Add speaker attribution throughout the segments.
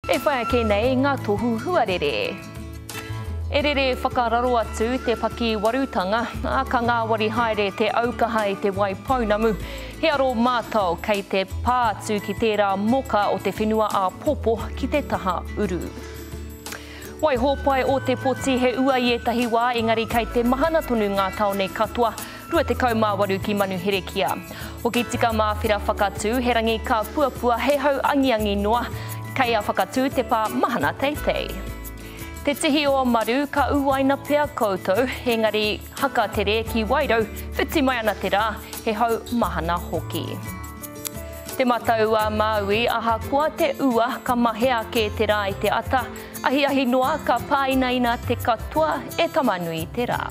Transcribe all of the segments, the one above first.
Speaker 1: E whai ke nei ngā tohu huarere. E rere whakararo atu te paki warutanga, a ka ngāwari haere te aukaha i te Waipounamu. He aro mātou kei te pātu ki tērā moka o te whenua a Popo ki te taha uru. Wai hōpai o te poti he ua i etahi wā, engari kei te mahana tonu ngā taone katoa, rua te kaumāwaru ki manu herekia. O ki tika mawhira whakatū, he rangi ka puapua he hau angiangi noa, kei a whakatū te pā mahana teitei. Te tihi o maru ka uaina pea koutou, engari haka tere ki wairau, whiti mai ana te rā, he hau mahana hoki. Te matau a Maui, aha kua te ua ka mahea ke te rā i te ata, ahi noa ka pāinaina te katoa e tamanui te rā.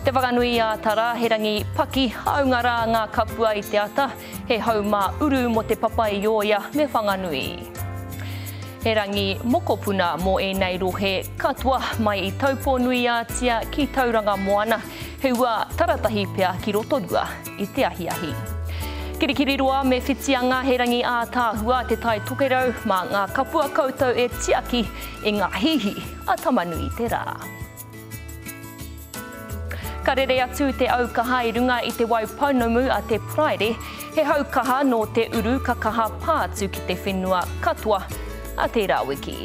Speaker 1: Te whakanui a tara, he rangi paki aunga rā ngā kapua i te ata, he hau mā uru mo te papai ioia me whanganui. He rangi mokopuna mo e nei rohe katoa mai i taupōnui a tia ki tauranga moana, he ua taratahi pea ki rotorua i te ahi. Kirikiri roa me whitianga he rangi a tāhua te tai tokerau, mā ngā kapua koutou e tiaki e ngā hihi a tamanui te rā. Ka rere atu te aukaha i runga i te Waipounamu a te Praire, he haukaha no te uru ka kaha pātu ki te whenua katoa a te Rawiki.